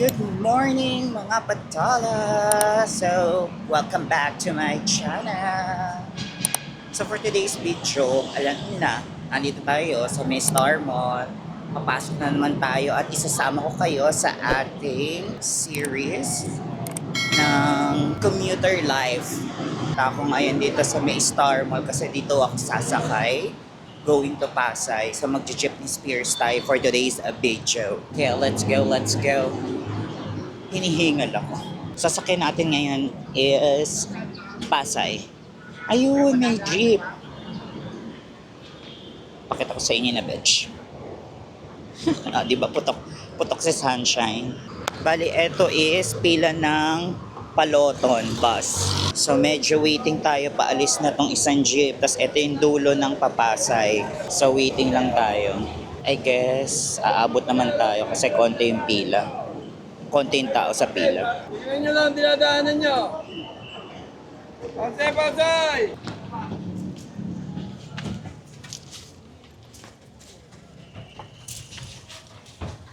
Good morning mga patala! So, welcome back to my channel! So for today's video, alam niyo na, andito tayo sa may Star Mall. Papasok na naman tayo at isasama ko kayo sa ating series ng Commuter Life. Ako ngayon dito sa may Star Mall kasi dito ako sasakay going to Pasay. So magje-jeepney Spears tayo for today's video. Okay, let's go, let's go. Hinihingal ako. Sasakyan natin ngayon is Pasay. Ayun, may jeep. Pakita ko sa inyo na, bitch. Diba, putok si Sunshine. Bali, eto is pila ng Paloton bus. So, medyo waiting tayo paalis na tong isang jeep. Tapos, eto yung dulo ng Papasay. So, waiting lang tayo. I guess, aabot naman tayo kasi konti yung pila. Konti yung tao sa pila. Tingnan nyo lang, dinadaanan nyo. Pasay, pasay!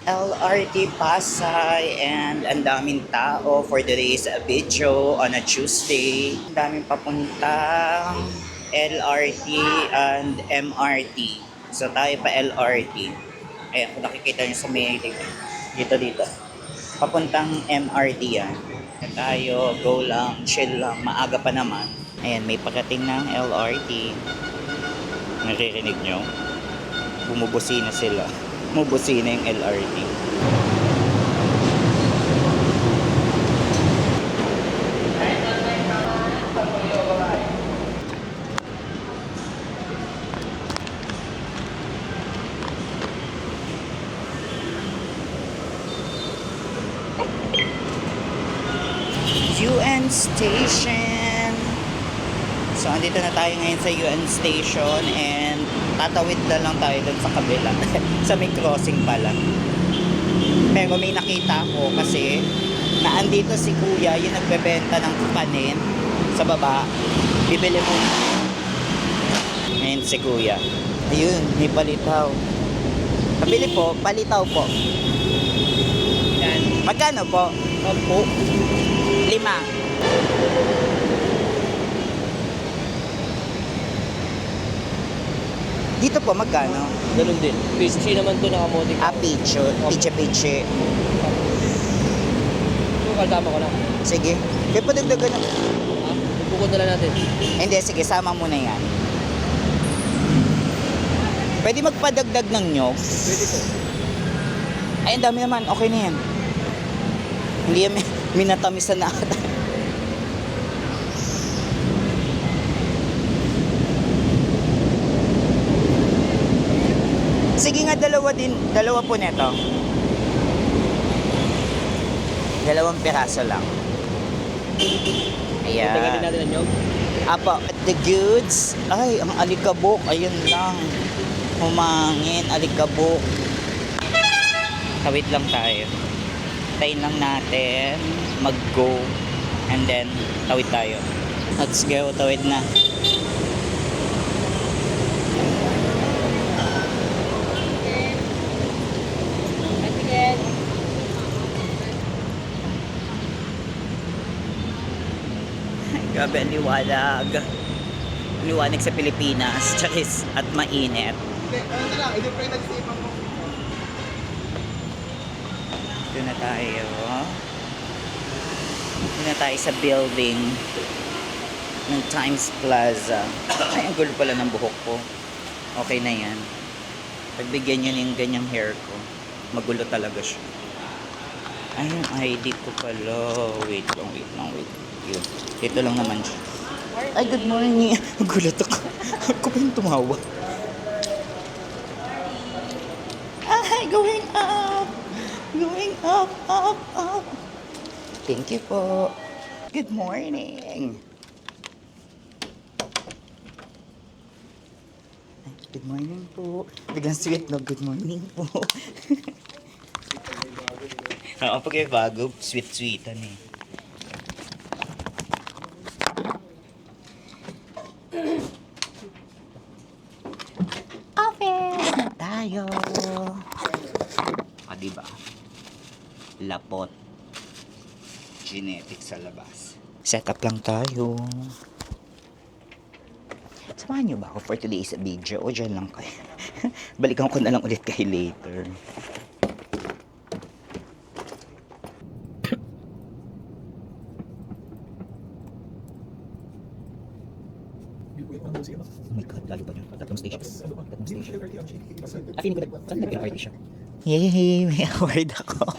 LRT Pasay and ang daming tao for today's video on a Tuesday. Ang daming papuntang LRT and MRT. So tayo pa LRT. Ayan, kung nakikita nyo sa may dito. Papuntang MRT yan. Tayo, go lang, chill lang, maaga pa naman. Ayan, may pagdating ng LRT. Naririnig nyo? Bumubusina sila. Bumubusina yung LRT. UN Station. So, andito na tayo ngayon sa UN Station and tatawid na lang tayo dun sa kabila. Sa may crossing pala. Pero may nakita ko kasi na andito si Kuya, yung nagbebenta ng kanin sa baba. Bibili mo. Ngayon si Kuya. Ayun, may palitaw. Pabili po, palitaw po. Yan. Magkano po? 10. 5. Dito po, magkano? Ganun din. Pichi naman to nakamoting. Piche. Kaltama ko na. Sige. Kaya padagdagan na. Bukod na lang natin. Hindi, sige, sama mo na yan. Pwede magpadagdag ng nyog? Pwede ko. Ay, ang dami naman. Okay na yan. Hindi yan minatamisan na ata. Sige nga, dalawa po neto. 2 piraso lang. Ayan. Tingnan natin ang nyog. Apa, at the goods. Ay, ang alikabok. Ayun lang. Humangin, alikabok. Tawid lang tayo. Tayin lang natin. Mag-go. And then, tawid tayo. Let's go, tawid na. Grabe ang liwanag. Liwanag sa Pilipinas. Charis at mainit. Ano na lang, hindi pa rin nagsipan mo. Doon na tayo. Doon na tayo sa building ng Times Plaza. Ay, ang gulo pala ng buhok ko. Okay na yan. Pagbigyan nyo yung ganyang hair ko, magulo talaga siya. Ay, yung ID ko pala. Wait lang. Yun. Dito lang naman siya. Ay, good morning. Gulat ako. Ako pa yung tumawa. Ay, going up. Going up. Thank you po. Good morning. Ay, good morning po. Biglang sweet, no? Good morning po. Pag may bago, sweet-sweetan eh. Office na tayo. Diba? Lapot. genetics sa labas. Set up lang tayo. Samahan niyo ba ako for today's video o dyan lang kayo? Balikan ko na lang ulit kayo later. Oh my God, lalo pa yun. Tatlong station. Tatlong station. Feeling ko nag-party siya. Yay! May award ako.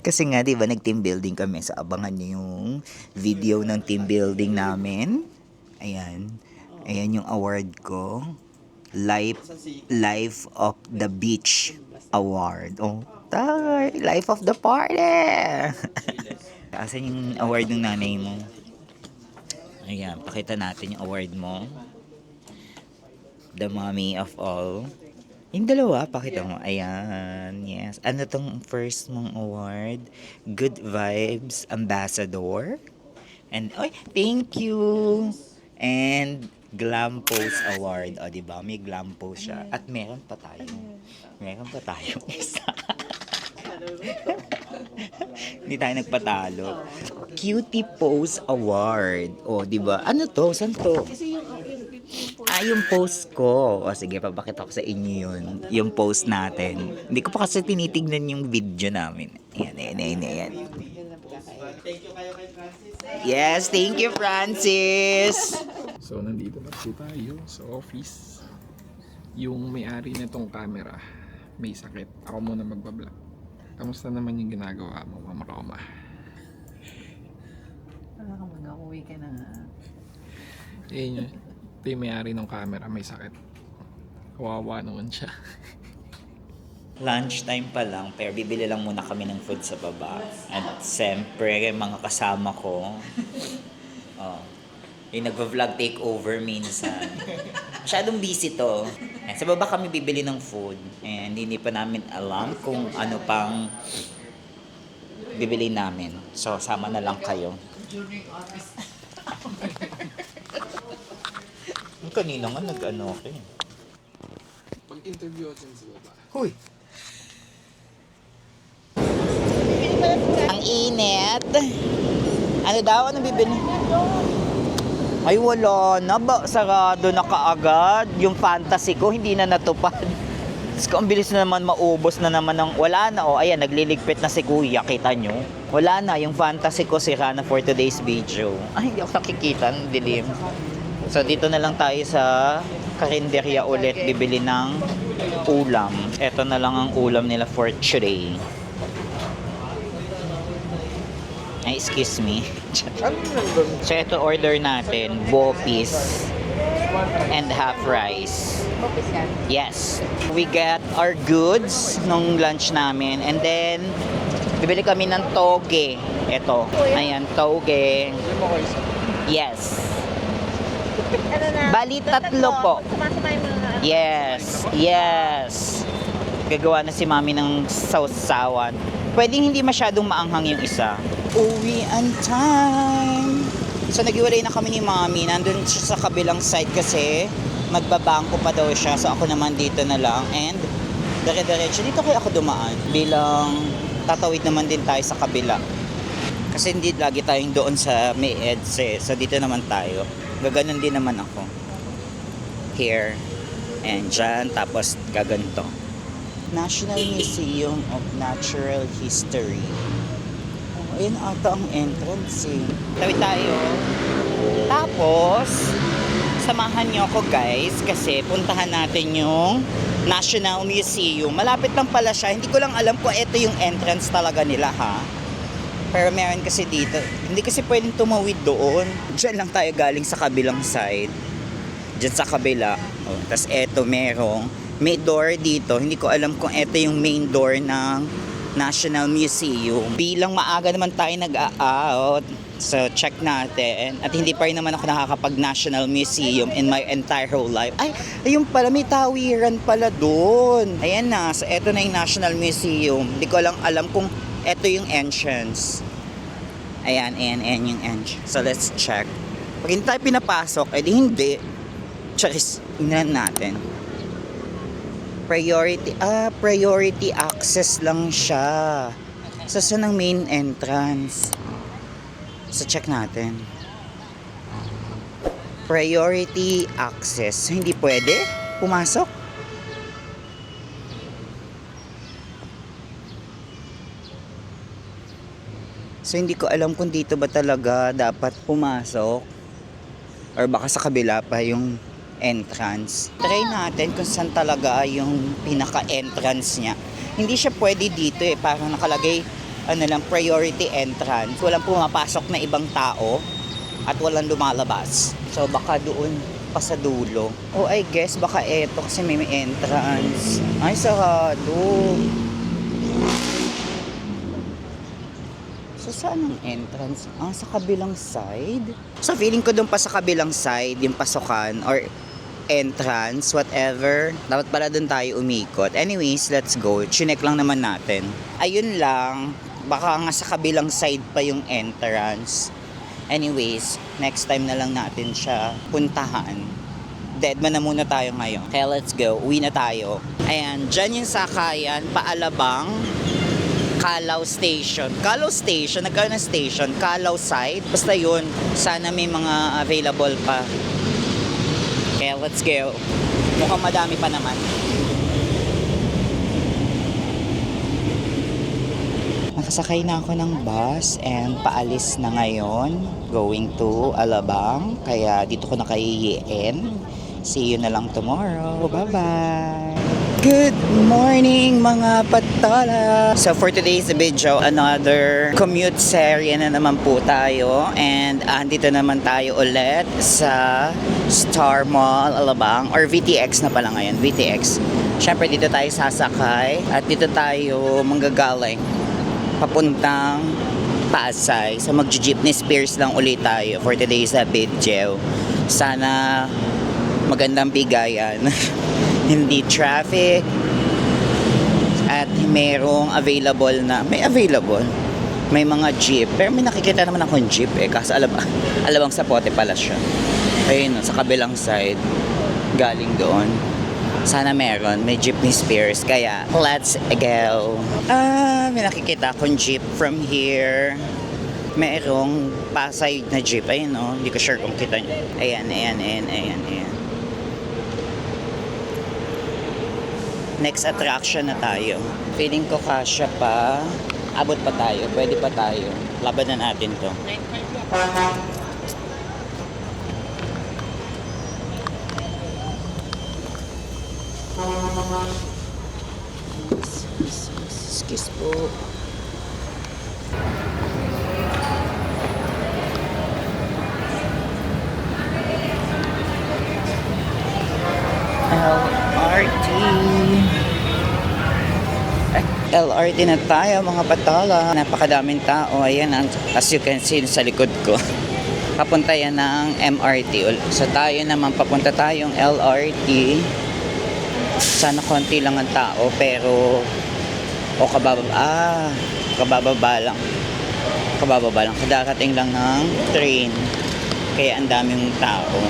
Kasi nga, di ba, nag-team building kami. Sa abangan niyo yung video ng team building namin. Ayan. Ayan yung award ko. Life of the Beach Award. Oh, tay! Life of the Party! Asan yung award ng nanay mo? Ayan, pakita natin yung award mo. The mommy of all. Yung dalawa, pakita mo. Ayan, yes. Ano tong first mong award? Good Vibes Ambassador. And, oy, thank you! And, Glam Post Award. O, diba? May Glam Post siya. At meron pa tayo. Meron pa tayo isa. Hindi tayo nagpatalo. Cutie Pose Award. O, diba? Ano to? Saan to? Yung post ko. O, sige, papakita ko sa inyo yun. Yung post natin. Hindi ko pa kasi tinitignan yung video namin. Ayan. Yes, thank you, Francis! So, nandito na po tayo sa office. Yung may-ari nitong camera, may sakit. Ako muna magbablog. Kamusta naman yung ginagawa mo, Ma'am Roma? Mag-uwi ka na nga. Yun yun. Ito yung may-ari ng camera, may sakit. Kawawa naman siya. Lunchtime pa lang, pero bibili lang muna kami ng food sa baba. At siyempre, mga kasama ko, yung nagva-vlog takeover minsan. Masyadong busy to. Sa baba kami bibili ng food. And hindi pa namin alam kung ano pang bibili namin. So, sama na lang kayo. Kanina nga nag-ano ako eh. Pag-interview ako sa baba. Huy! Ang init. Ano daw? Ano bibili? Ay, wala na ba? Sarado na kaagad. Yung fantasy ko, hindi na natupad. Tapos ang bilis na naman maubos na naman ng... Wala na, oh. Ayan, nagliligpit na si Kuya. Kita nyo? Wala na. Yung fantasy ko, sira na for today's video. Ay, hindi ako nakikita. Ang dilim. So, dito na lang tayo sa karinderya ulit. Bibili ng ulam. Ito na lang ang ulam nila for today. Ay, excuse me. So, ito order natin. Bopis and half rice. Focus yan. Yes. We got our goods nung lunch namin. And then, bibili kami ng toge. Ito. Ayan, toge. Yes. Ano na? Bali, tatlo po. Sumasabay mo na. Yes. Gagawa na si mami ng sausawan. Pwedeng hindi masyadong maanghang yung isa. Uwian time! So, nag-iwalay na kami ni mami. Nandun siya sa kabilang side kasi magbabangko pa daw siya. So, ako naman dito na lang. And, dire-diretso. Dito kaya ako dumaan. Bilang tatawid naman din tayo sa kabila. Kasi hindi lagi tayong doon sa may EDSE. So, dito naman tayo. Gaganon din naman ako. Here. And dyan. Tapos, gaganto. National Museum of Natural History. Oh, ayun ata ang entrance eh. Tawid tayo. Tapos, samahan niyo ako guys kasi puntahan natin yung National Museum. Malapit lang pala siya. Hindi ko lang alam kung ito yung entrance talaga nila ha. Pero meron kasi dito. Hindi kasi pwedeng tumawid doon. Diyan lang tayo galing sa kabilang side. Diyan sa kabila. Oh, tapos eto may door dito. Hindi ko alam kung ito yung main door ng National Museum. Bilang maaga naman tayo nag-out. So, check natin. At hindi pa rin naman ako nakakapag-National Museum in my entire whole life. Ay, ayun pala, may tawiran pala doon. Ayan na. So, eto na yung National Museum. Hindi ko lang alam kung eto yung entrance. Ayan yung entrance. So, let's check. Pag hindi tayo pinapasok, edi hindi. Charis, inan natin. Priority access lang siya. So, saan ang main entrance? So, check natin. Priority access. So, hindi pwede pumasok. So, hindi ko alam kung dito ba talaga dapat pumasok. Or baka sa kabila pa yung entrance. Try natin kung saan talaga yung pinaka-entrance niya. Hindi siya pwede dito eh. Parang nakalagay, priority entrance. Walang pumapasok na ibang tao at walang lumalabas. So, baka doon pa sa dulo. Oh, I guess baka eto kasi may entrance. Ay, sarado. So, saan ang entrance? Sa kabilang side? So, feeling ko doon pa sa kabilang side, yung pasukan or entrance, whatever. Dapat pala doon tayo umikot. Anyways, let's go. Chinek lang naman natin. Ayun lang. Baka nga sa kabilang side pa yung entrance. Anyways, next time na lang natin siya puntahan. Deadman na muna tayo ngayon. Kaya let's go. Uwi na tayo. Ayan, dyan yung sakayan, paalabang. Calao Station. Calao Station, nagkaroon ng station. Calao side. Basta yun, sana may mga available pa. Kaya let's go. Mukhang madami pa naman. Nakasakay na ako ng bus and paalis na ngayon. Going to Alabang. Kaya dito ko nakaiiin. See you na lang tomorrow. Bye-bye! Good morning mga patala! So for today's video, another commute series na naman po tayo. And andito naman tayo ulit sa Star Mall, Alabang. Or VTX na pala ngayon, VTX. Siyempre dito tayo sasakay at dito tayo manggagaling papuntang Pasay. So mag-jeepney Spears lang ulit tayo for today's video. Sana magandang bigayan. Hindi traffic at merong available na may mga jeep, pero may nakikita naman akong jeep kasi alabang sa pote pala siya. Ayun, sa kabilang side galing doon. Sana may jeepney Spears, kaya let's go. May nakikita akong jeep from here. Merong Pasay na jeep. Ayun, hindi ko sure kung kita nyo. Ayan. Next attraction na tayo. Feeling ko kasya pa. Abot pa tayo. Pwede pa tayo. Laban na natin to. Excuse po. LRT na tayo mga patala. Napakadaming tao. Ayan, as you can see sa likod ko. Papunta yan ng MRT. So tayo naman, papunta tayong LRT. Sana konti lang ang tao, pero kabababa lang. Kadarating lang ng train. Kaya ang daming tao.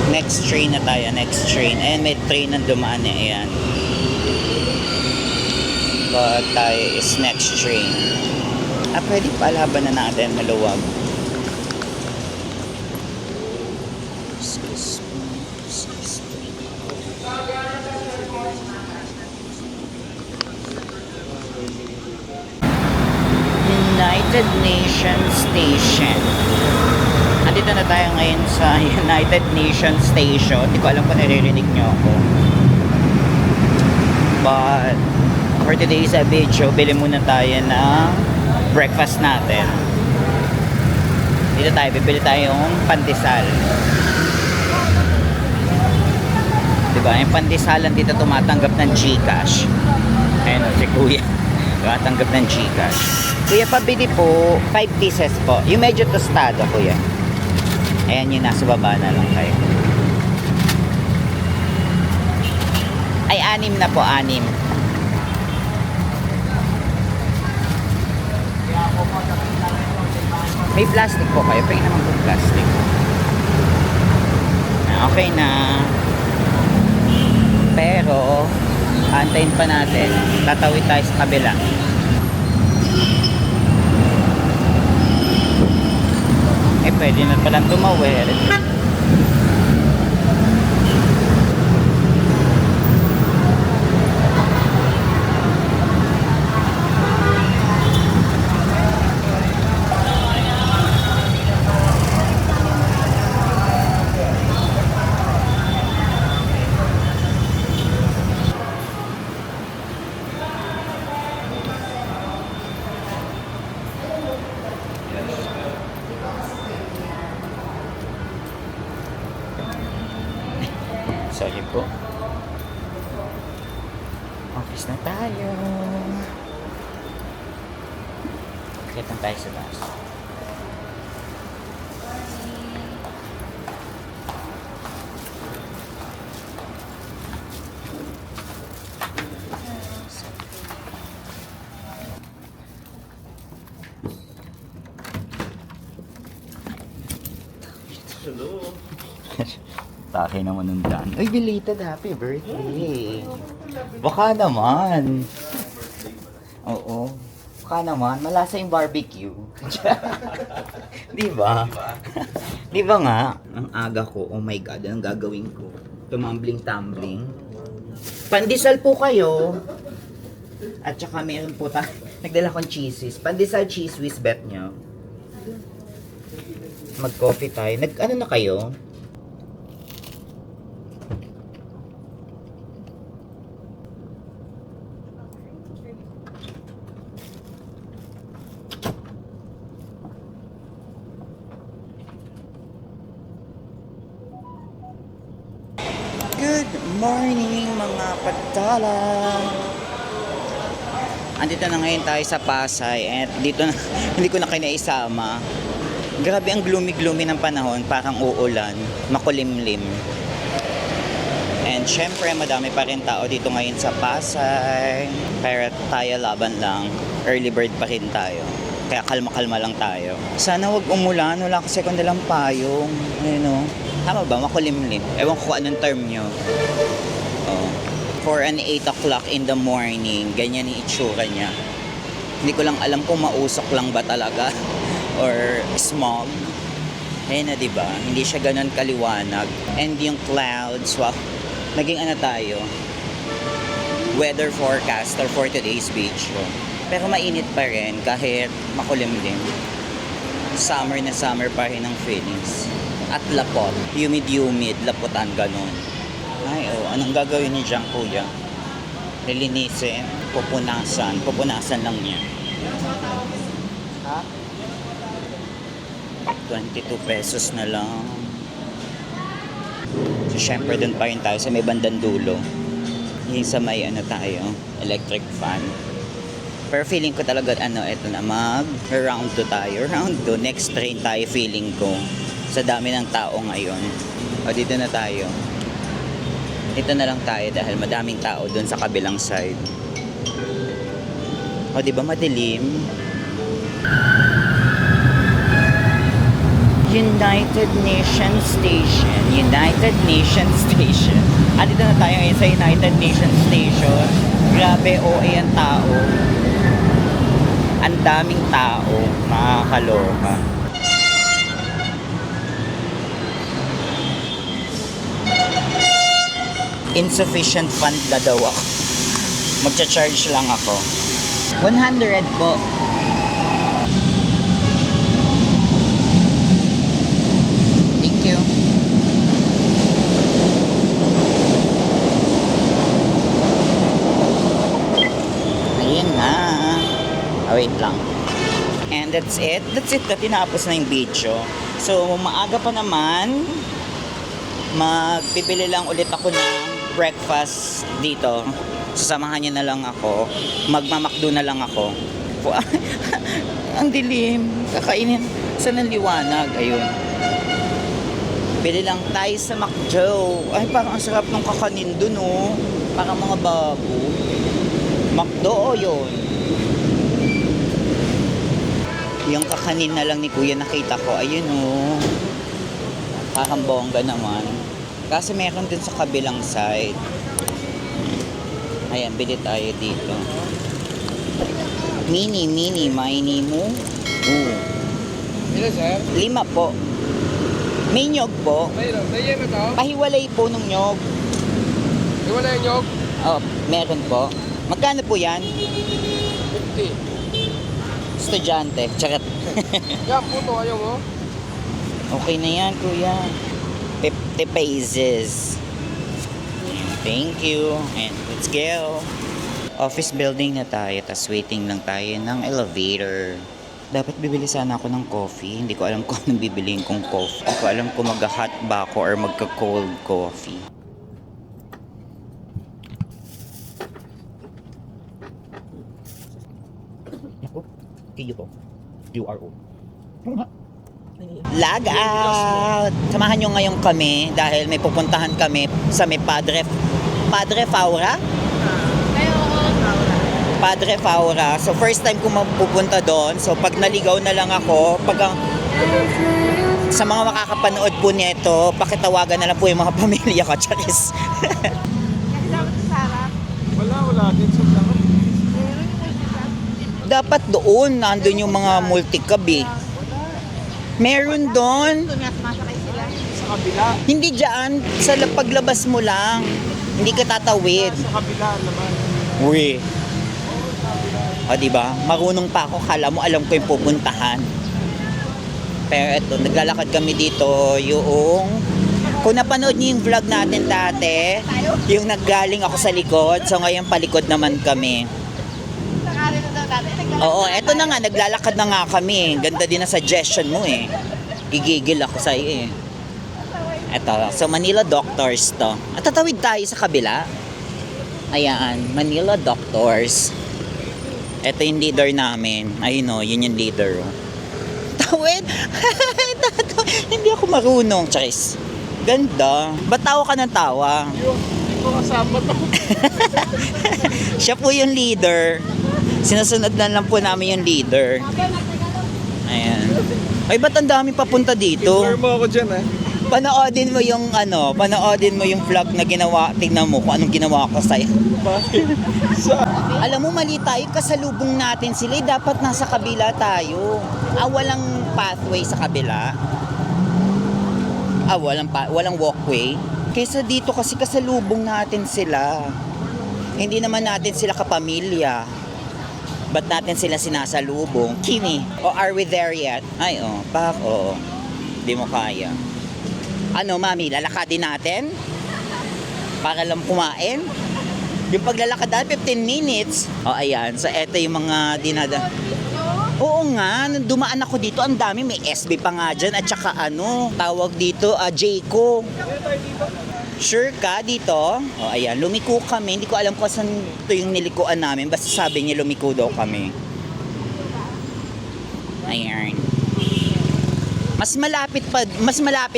Next train na tayo, next train. Ayan, may train na dumaan eh, ayan. But tayo is next train. Pwede pa laban na natin, maluwag. Excuse me. United Nations Station. Andito na tayo ngayon sa United Nations Station. Hindi ko alam kung naririnig nyo ako. But for today's video, bili muna tayo ng breakfast natin. Dito tayo, bibili tayong pandesal. Diba? Yung pandesalan dito tumatanggap ng GCash. Ayun o, si Kuya. Tumatanggap ng GCash. Kuya, pabili po 5 pieces po. Yung medyo tostado, Kuya. Ayan, yung nasa baba na lang kayo. Ay, 6 na po, 6. May plastic po kayo. Pwede naman po plastic. Okay na. Pero, antayin pa natin. Tatawid tayo sa kabila. Eh, pwede na palang tumawid. Sorry po. Office na tayo. Kita tayo sa taas. Taki naman ng daan. Uy, belated happy birthday. Baka naman. Oo. Baka naman. Malasa yung barbecue. Di ba? Di ba nga? Ang aga ko. Oh my God. Anong gagawin ko? Tumambling-tumbling. Pandesal po kayo. At saka meron po tayo. Nagdala kong cheeses. Pandesal cheese whiz bet nyo. Mag-coffee tayo. Ano na kayo? Good morning mga patala! Andito na ngayon tayo sa Pasay at dito na, hindi ko na kayo naisama. Grabe ang gloomy-gloomy ng panahon, parang uulan, makulimlim. And syempre madami pa rin tao dito ngayon sa Pasay. Pero tayo laban lang, early bird pa rin tayo. Kaya kalma-kalma lang tayo. Sana wag umulan, wala kasi akong dalang payong. Ayun o. Tama ba? Makulimlim. Ewan ko kung anong term nyo. Oh. For an 8 o'clock in the morning, ganyan yung itsura niya. Hindi ko lang alam kung mausok lang ba talaga or smog. Ayun na, diba? Hindi siya ganun kaliwanag. And yung clouds, wow. Naging ano tayo? Weather forecaster for today's video. Pero mainit pa rin kahit makulimlim. Summer na summer pa rin ang feelings. At lapot. Humid, laputan, ganun. Ay, oh, anong gagawin ni Diyan, kuya? Lilinisin, pupunasan lang niya. Ha? 22 pesos na lang. So, syempre, dun pa rin tayo sa may bandang dulo. Yung sa may, tayo, electric fan. Pero feeling ko talaga, eto na, mag-round 2 tayo. Round 2, next train tayo, feeling ko. Sa dami ng tao ngayon. O, dito na tayo. Dito na lang tayo dahil madaming tao dun sa kabilang side. O, di ba madilim? United Nations Station. United Nations Station. Dito na tayo ngayon sa United Nations Station. Grabe, OA ang tao. Ang daming tao. Makakaloka. Insufficient fund na daw ako. Magcha-charge lang ako. 100 po. Thank you. Ayun na. Wait lang. And that's it. That's it. Tinapos na yung video. So, maaga pa naman. Magpipili lang ulit ako ng breakfast dito. Sasamahan niyo na lang ako. Magmamakdo na lang ako. Ang dilim. Kakainin. Saan ang liwanag? Ayun. Bili lang tayo sa McDo. Ay, parang ang sarap ng kakanin dun, oh. Parang mga babo. McDo, yun. Yung kakanin na lang ni Kuya nakita ko. Ayun, oh. Parang bongga naman. Kasi meron din sa kabilang side. Ayan, bili tayo dito. Mini, mo. Ilan, sir? 5 po. May nyog po. Mayroon. Mayroon na to? Pahiwalay po nung nyog. Iwala yung nyog? Oh, meron po. Magkano po yan? 50. Estudyante. Charot. Yan, puto. Ayaw mo? Okay na yan, kuya. 50 pesos. Thank you. And let's go. Office building na tayo, tas waiting lang tayo ng elevator. Dapat bibili sana ako ng coffee. Hindi ko alam kung anong bibiliin kong coffee. Hindi ko alam kung magka-hot ba ako or magka-cold coffee. Lag out! Samahan nyo ngayon kami dahil may pupuntahan kami sa may Padre Faura? Padre Faura. So first time ko mapupunta doon. So pag naligaw na lang ako, sa mga makakapanood po nito, pakitawagan na lang po yung mga pamilya ko. Charis. Wala. Din sa lahat. Dapat doon, nandun yung mga multicab eh. Meron doon. Sa kabila. Hindi dyan. Sa paglabas mo lang. Hindi ka tatawid. Sa kabila naman. Uy. O diba? Marunong pa ako. Kala mo alam ko yung pupuntahan. Pero eto, naglalakad kami dito yung... Kung napanood niyo yung vlog natin dati, yung naggaling ako sa likod. So ngayon palikod naman kami. Oo, eto na nga. Naglalakad na nga kami. Ganda din ang suggestion mo eh. Gigigil ako sa iyo eh. Eto, so Manila Doctors to. At tatawid tayo sa kabila. Ayan, Manila Doctors. Ito yung leader namin. Ayun o, yun yung leader. Tawid! Hindi ako marunong, Charis. Ganda. Ba't tawa ka ng tawa? Hindi ko kasama to. Siya po yung leader. Sinusunod lang po namin yung leader. Ayan. Ay, ba't ang dami papunta dito? Ignore mo ako dyan, ha? Panoodin mo yung vlog na ginawa, tingnan mo kung anong ginawa ko sa'yo. Bakit? Alam mo, mali tayo, kasalubong natin sila, dapat nasa kabila tayo. Walang pathway sa kabila. Walang walkway. Kaysa dito kasi kasalubong natin sila. Hindi naman natin sila kapamilya. Ba't natin sila sinasalubong? Kimi, are we there yet? Ay, oo. Di mo kaya. Ano, mami, lalakadin natin? Para lang kumain? Yung paglalakad natin, 15 minutes. Ayan. So, eto yung mga dinada. Oo nga, nung dumaan ako dito, ang dami. May SB pa nga dyan. At saka tawag dito, Jayco. Sure ka dito? Ayan, lumiko kami. Hindi ko alam kung saan ito yung nilikuan namin. Basta sabi niya lumiko daw kami. Ayan. Mas malapit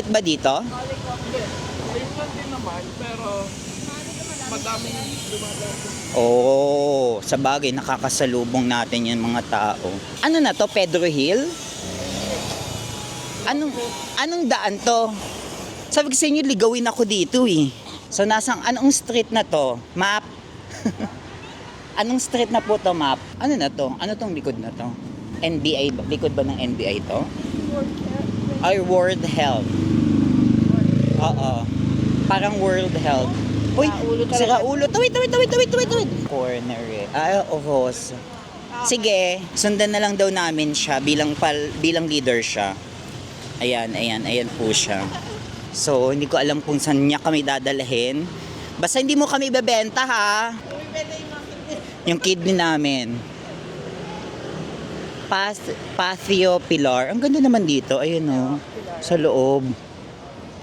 ba dito? Ayun din naman, pero madaming dumadaan. Oo, sa bagay, nakakasalubong natin yung mga tao. Ano na to, Pedro Hill? Anong daan to? Sabi ko sa inyo, ligawin ako dito eh. So, anong street na to? Map? Anong street na po to, map? Ano na to? Ano tong likod na to? NBI ba? Likod ba ng NBI to? Ay, World Health. Oo. Parang World Health. Uy, sira ulo. Tawid. Corner eh. Sige, sundan na lang daw namin siya bilang leader siya. Ayan po siya. So, hindi ko alam kung saan niya kami dadalhin. Basta hindi mo kami ibebenta ha. Yung kidney namin. Patio Pilar. Ang ganda naman dito. Ayun sa loob.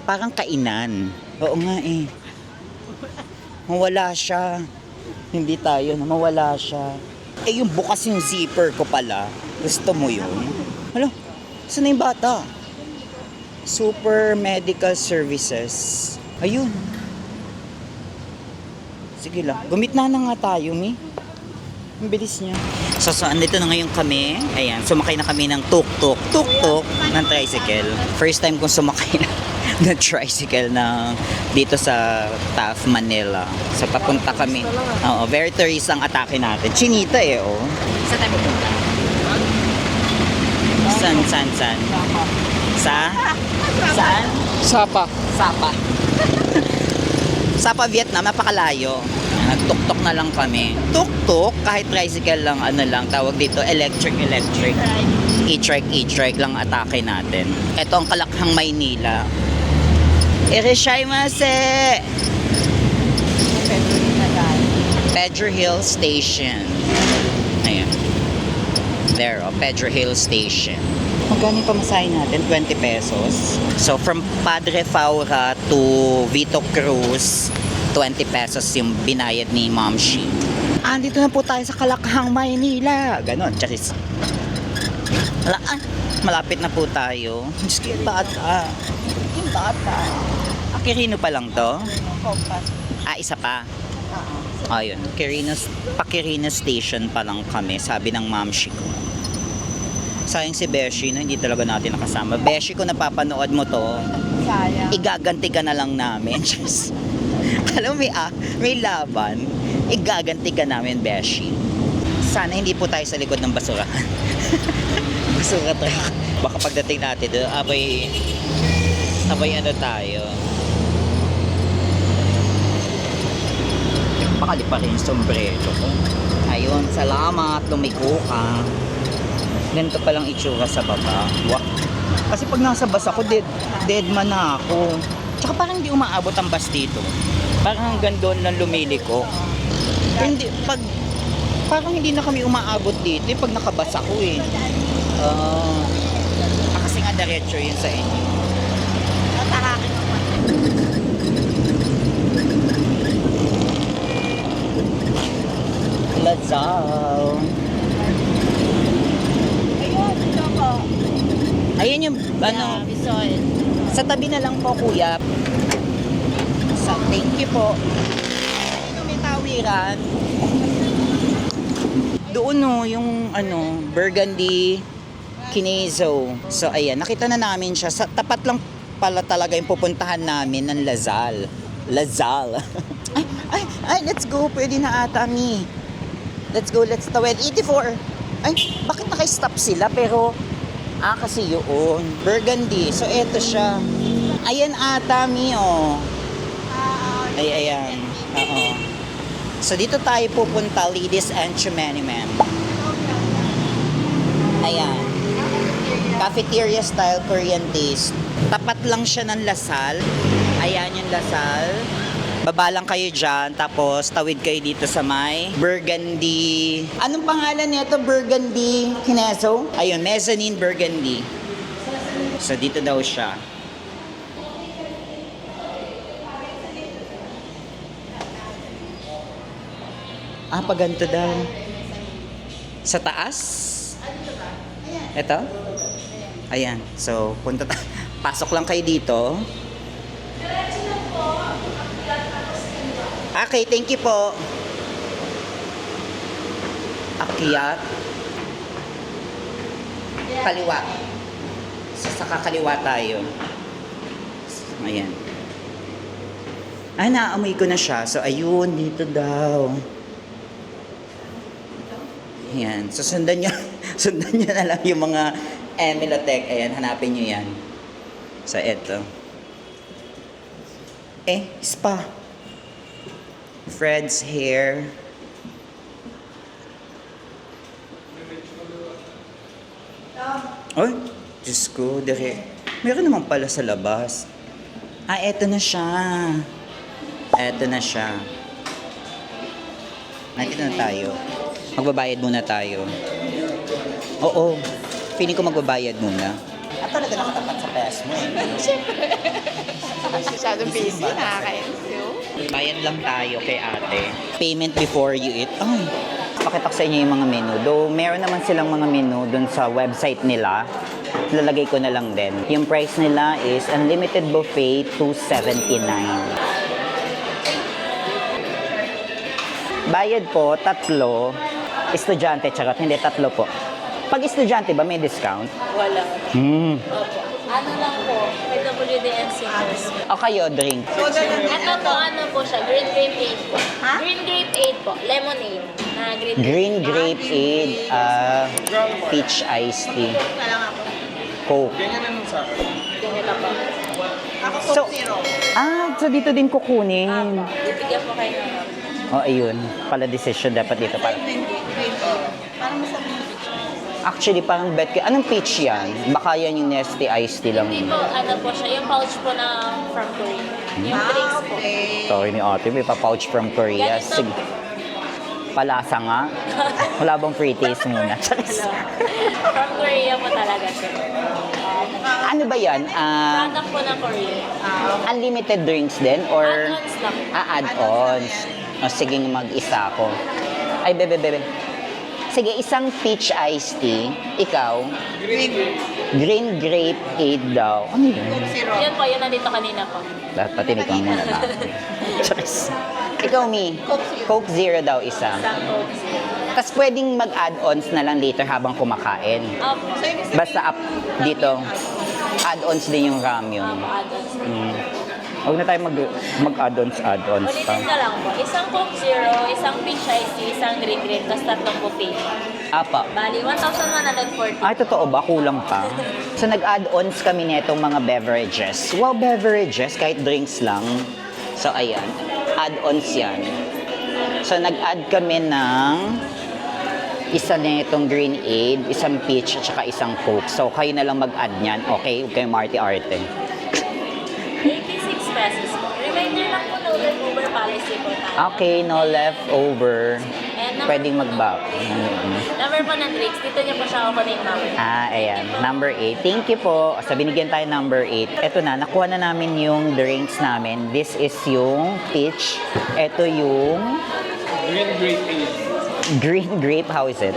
Parang kainan. Oo nga eh. Mawala siya. Hindi tayo na mawala siya. Yung bukas yung zipper ko pala. Gusto mo yun? Hala, saan na yung bata? Super Medical Services. Ayun. Sige lang. Gumit na nga tayo, Mi. Ang bilis niya. So, andito na ngayon kami. Ayan, sumakay na kami ng tuk-tuk ng tricycle. First time kong sumakay na. na tricycle na dito sa Taft, Manila. So papunta kami. Oo, very tourist ang atake natin. Chinita eh, oh. Saan tayo pupunta? San? Sa? Saan? Sapa. Sapa. Sapa, Vietnam, napakalayo. Nagtuktok na lang kami. Tuktok, kahit tricycle lang, ano lang, tawag dito, electric. E-trike lang atake natin. Ito ang Kalakhang, Maynila. Irashaimase! Pedro Hill Station. Ayan. There, oh, Pedro Hill Station. Magkano yung pamasahe natin? 20 pesos. So, from Padre Faura to Vito Cruz, 20 pesos yung binayad ni Ma'am Shi. Andito na po tayo sa Kalakhang, Maynila. Ganon, charis. Malapit na po tayo. Diyos ko, yung bata. Yung bata. Quirino pa lang to? Isa pa? Ayun, Quirino Station pa lang kami, sabi ng Ma'am Shi ko. Sayang si Beshi, no? Hindi talaga natin nakasama. Beshi, kung napapanood mo to, Sayang. igaganti ka na lang namin. Alam mo, may laban. Igaganti ka namin, Beshi. Sana hindi po tayo sa likod ng basurahan. Basura truck. Baka pagdating natin doon, abay ano tayo. Baka di pa rin yung sombrero ko. Ayun, salamat, lumiko ka. Ganito palang itsura sa baba. Wow. Kasi pag nasa bus ako, dead man na ako. Tsaka parang hindi umaabot ang bus dito. Parang hanggang doon lang lumiliko. Hindi, parang hindi na kami umaabot dito pag nakabas ako eh. Kasi nga diretso yun sa inyo. Natakakin naman. Lazao. Ayun, ito po. Ayun yung Yeah, we saw it. sa tabi na lang po kuya. Thank you po. Ito may tawiran. Doon no, yung Burgundy Kinezo. So ayan, nakita na namin siya. Sa tapat lang pala talaga yung pupuntahan namin ng Lazal. ay, let's go. Pwede na ata mi. Let's go, let's tawid. 84. Ay, bakit naka-stop sila? Pero, kasi yun. Burgundy. So, eto siya. Ayan ata, mi, oh. Ay, ayan. Oo. So, dito tayo pupunta, ladies and gentlemen. Ayan. Cafeteria style Korean taste. Tapat lang siya ng Lasal. Ayan yung Lasal. Baba lang kayo dyan, tapos tawid kayo dito sa may Burgundy. Anong pangalan nito? Burgundy Kinezo? Ayun, Mezzanine Burgundy. So, dito daw siya. Pag ganito daw. Sa taas? Ito? Ayan. So, pasok lang kayo dito. Okay, thank you po. Akyat. Kaliwa. Sa kakaliwa tayo. Ayan. Naamoy ko na siya. So, ayun, dito daw. Ayan. So, sundan nyo na lang yung mga Emilotech. Ayan, hanapin nyo yan. So, eto. Spa. Fred's Hair. Ay, Diyos ko, meron naman pala sa labas. Eto na siya. Nandito na tayo. Magbabayad muna tayo. Oo, feeling ko magbabayad muna. Talaga nakatapat sa pes mo eh. Masyadong busy, nakakainis yun. Bayad lang tayo kay ate. Payment before you eat. Pakita ko sa inyo yung mga menu. Though meron naman silang mga menu dun sa website nila. Lalagay ko na lang din. Yung price nila is unlimited buffet, $279. Bayad po, 3. Estudyante, charot. Hindi, 3 po. Pag estudyante ba may discount? Wala. Hmm. Opo. Ano lang po, WDNC course. O kayo, drink. Ito po, ano po siya, green grape aid po. Green grape aid po, lemonade. Na Green grape aid, peach iced tea. Coke. Ganito po. So, so dito din kukunin. Bibigyan po kayo ng Oh, ayun. Pala decision dapat dito para. Actually, parang bet ko. Anong peach yan? Baka yan yung Nestle iced tea lang. Hindi po, ano po siya, yung pouch po na from Korea. Yung drinks po. Sorry ni ate, may pa-pouch from Korea. Ganito. Sige. Palasa nga. Wala bang free taste muna? From Korea po talaga siya. Ano ba yan? Product po ng Korea. Unlimited drinks din? Or Add-ons lang. add-ons? O, sige, mag-isa ako. Ay, bebe. Sige, isang peach iced tea. Ikaw? Green grape aid daw. Ano yun? Yun po, yun nandito kanina po. Dapat patinikang muna lang. Charis. Ikaw, Mi. Coke Zero daw isa. Isang Coke. Tapos pwedeng mag-add-ons na lang later habang kumakain. Opo. Basta up dito, add-ons din yung ramyun. Opo, add-ons. Huwag na tayo mag-add-ons pa. Ulitin na lang po. Isang Coke Zero, isang peach iced tea, isang green grape, tapos tatlong buffet. Apa. Bali, 1,140. Ay, totoo ba? Kulang pa. So, nag-add-ons kami nitong mga beverages. Wow, beverages, kahit drinks lang. So, ayan. Add-ons yan. So, nag-add kami ng isa na itong green aid, isang peach, at saka isang Coke. So, kayo na lang mag-add niyan. Okay? Huwag kayong Marty-arte. 86 pesos po. Reminder lang po, no leftover policy po tayo. Okay, no leftover. And Pwedeng mag-back. Number po ng drinks, dito niya po siya kukunin mamaya. Ayan. Number 8. Thank you po. So, binigyan tayo number 8. Ito na, nakuha na namin yung drinks namin. This is yung peach. Ito yung Green grape aid. green grape. How is it?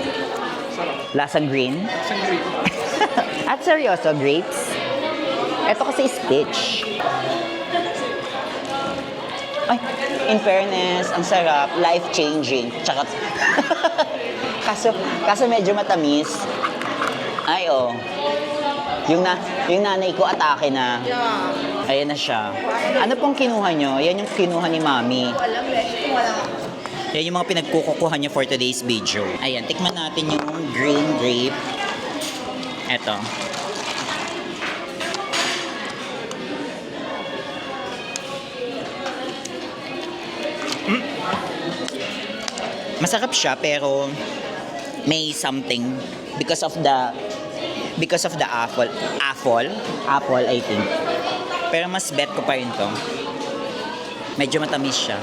Lasang green? Isang grape. At seryoso, grapes? Ito kasi is peach. Ay, in fairness, ang sarap, life-changing. Tsaka, kaso medyo matamis. Ay, oh. Yung nanay ko atake na. Ayan na siya. Ano pong kinuha nyo? Yan yung kinuha ni Mami. Yan yung mga pinagkukukuha niya for today's video. Ayan, tikman natin yung green grape. Eto. Masarap siya pero may something because of the apple I think. Pero mas bet ko pa rin to. Medyo matamis siya.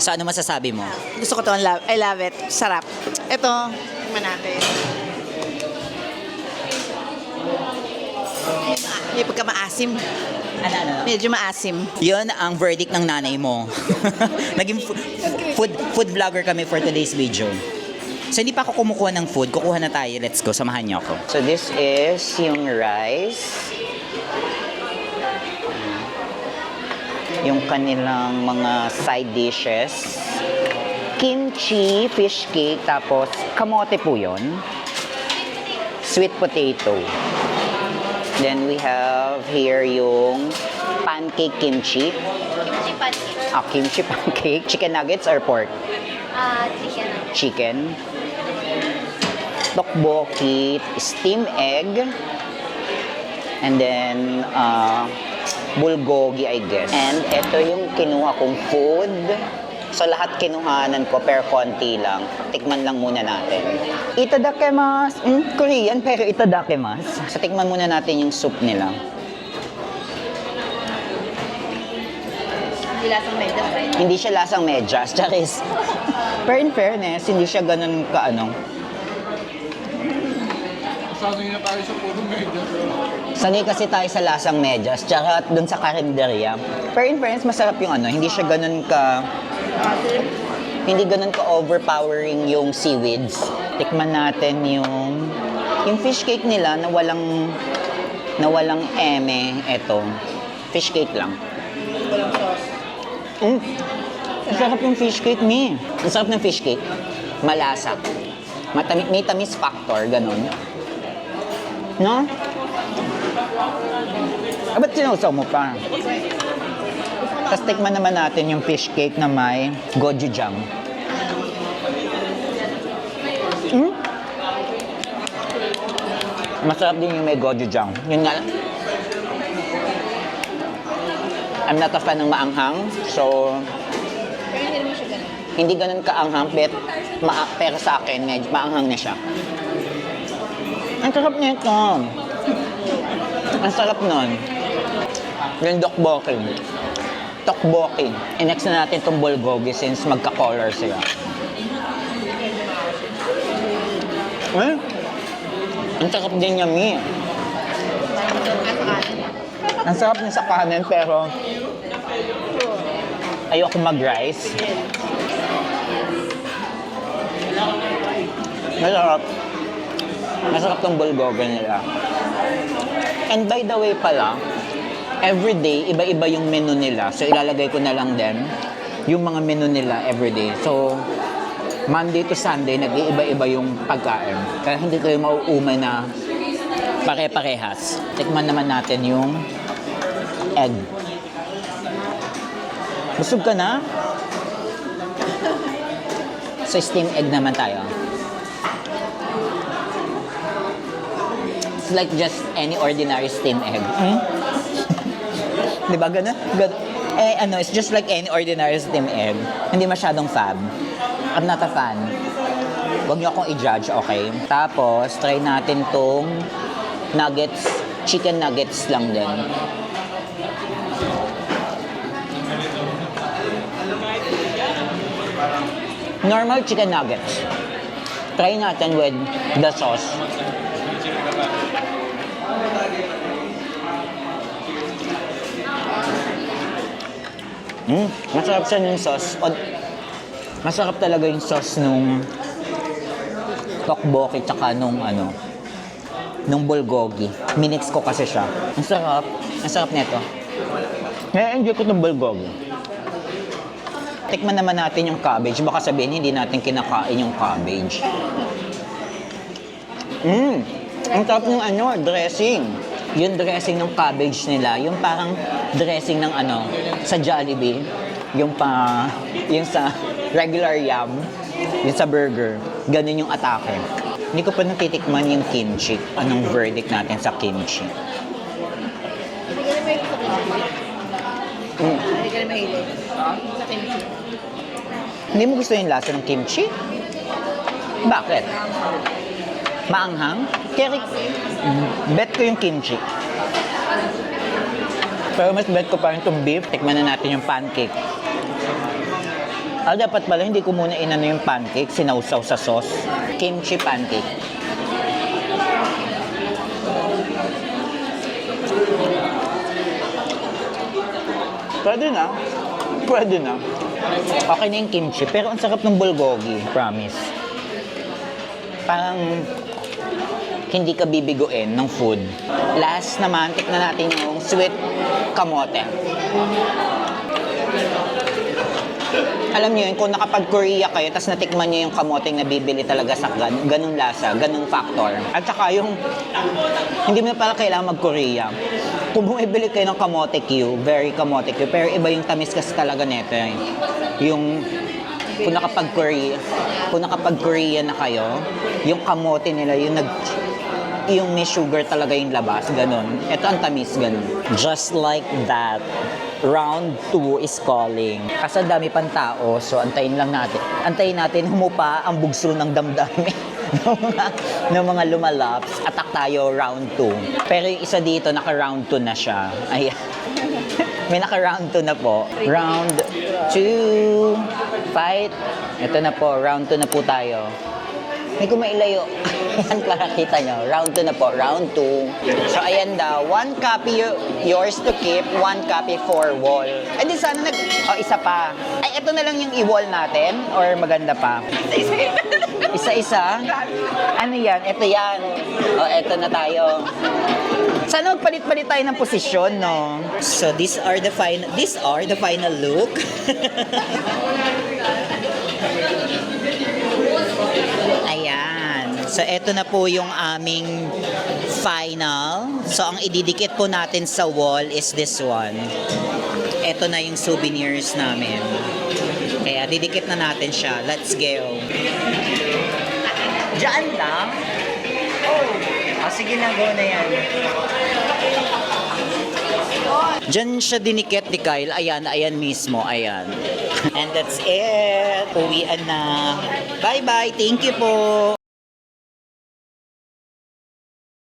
So ano masasabi mo? Gusto ko to, I love it. Sarap. Ito, tingnan natin. May pagka-maasim. Ano? Medyo maasim. Yun ang verdict ng nanay mo. Naging food vlogger kami for today's video. So hindi pa ako kumukuha ng food, kukuha na tayo. Let's go, samahan niyo ako. So this is yung rice. Yung kanilang mga side dishes. Kimchi, fish cake, tapos kamote po yun. Sweet potato. Then we have here yung pancake kimchi. Kimchi pancake. Kimchi pancake. Chicken nuggets or pork? Chicken. Chicken. Tteokbokki, steamed egg. And then, bulgogi, I guess. And ito yung kinuha kong food. So, lahat kinuhanan ko, pero konti lang. Tikman lang muna natin. Itadakimasu. Korean, pero itadakimasu. So, tikman muna natin yung soup nila. Hindi lasang medyas, right? Hindi siya lasang medyas, charis. Pero in fairness, hindi siya ganun kaano. Sanay na tayo sa puro media. Sanay kasi tayo sa lasang medyas, tsaka dun sa karinderya. Pero in fairness, masarap yung ano, hindi siya ganun ka... Hindi ganun ka overpowering yung seaweeds. Tikman natin yung fish cake nila na walang eme. Eto, fish cake lang. Ang sarap yung fish cake, Mi. Ang sarap ng fish cake. Malasa. May tamis factor, ganun. No? Ba't sinusaw mo pa? Tapos tikman naman natin yung fish cake na may gochujang. Masarap din yung may gochujang. Yun nga. I'm not a fan ng maanghang, so hindi ganun kaanghang, pero sa akin, medyo maanghang na siya. Ang sarap nito. Ang sarap nun. Yung tteokbokki. Tteokbokki. I-next na natin itong bulgogi since magka-color sila. Ang sarap din yummy. Ang sarap niya sa kanin pero ayoko mag-rice. Masarap. Masarap tong bulgogi nila. And by the way pala, everyday, iba-iba yung menu nila. So, ilalagay ko na lang din yung mga menu nila everyday. So, Monday to Sunday, nag-iiba-iba yung pagkain. Kaya hindi kayo mauumay na pare-parehas. Tikman naman natin yung egg. Busog ka na? So, steam egg naman tayo. It's like just any ordinary steam egg. Di ba ganun? It's just like any ordinary steam egg. Hindi masyadong fab. I'm not a fan. Huwag niyo akong i-judge, okay? Tapos, try natin tong nuggets. Chicken nuggets lang din. Normal chicken nuggets. Try natin with the sauce. Masarap siya yung sauce. Masarap talaga yung sauce nung tteokbokki tsaka nung bulgogi. Minix ko kasi siya. Ang sarap. Ang sarap nito. Enjoy ko itong bulgogi. Tikman naman natin yung cabbage. Baka sabihin hindi natin kinakain yung cabbage. Ang sarap ng dressing. Yung dressing ng cabbage nila, yung parang dressing ng sa Jollibee, yung sa regular yum, yung sa burger, ganun yung atake. Hindi ko pa natitikman yung kimchi. Anong verdict natin sa kimchi? Hindi ka na mahilig. Sa kimchi. Hindi mo gusto yung lasa ng kimchi? Bakit? Maanghang? Kaya bet ko yung kimchi. Pero mas bet ko pa rin itong beef. Tikman na natin yung pancake. Dapat pala hindi ko muna inano yung pancake, sinausaw sa sauce. Kimchi pancake. Pwede na. Pwede na. Okay na yung kimchi, pero ang sarap ng bulgogi, promise. Parang hindi ka bibiguin ng food. Last naman, tikman natin yung sweet kamote. Alam niyo yun, kung nakapag-Korea kayo, tapos natikman niyo yung kamoteng nabibili talaga sa ganung lasa, ganung factor. At saka yung, hindi mo na pala kailangan mag-Korea. Kung bumibili kayo ng kamote Q, very kamote Q, pero iba yung tamis kasi talaga nito. Yung, kung nakapag-Korea na kayo, yung kamote nila, yung may sugar talaga yung labas, ganun. Ito ang tamis, ganun. Just like that, round 2 is calling. Kasi dami pang tao, so antayin lang natin. Antayin natin humupa ang bugso ng damdamin ng mga lumalaps. Attack tayo round 2. Pero yung isa dito, naka-round 2 na siya. Ayan. May naka-round 2 na po. Round 2, fight. Ito na po, round 2 na po tayo. Hindi ko mailayo. Ayan, para kita nyo. Round 2 na po. Round 2. So, ayan daw. 1 copy yours to keep, 1 copy for wall. Eh, di sana isa pa. Ay, ito na lang yung i-wall natin? Or maganda pa? Isa-isa? Ano yan? Ito yan. Ito na tayo. Sana magpalit-palit tayo ng posisyon, no? So, these are the final look. Ayan. So, eto na po yung aming final. So, ang ididikit po natin sa wall is this one. Eto na yung souvenirs namin. Kaya, didikit na natin siya. Let's go. Diyan lang? Oh, sige na, go na yan. Diyan siya dinikit ni Kyle. Ayan, ayan mismo. Ayan. And that's it. Uwian na. Bye-bye. Thank you po.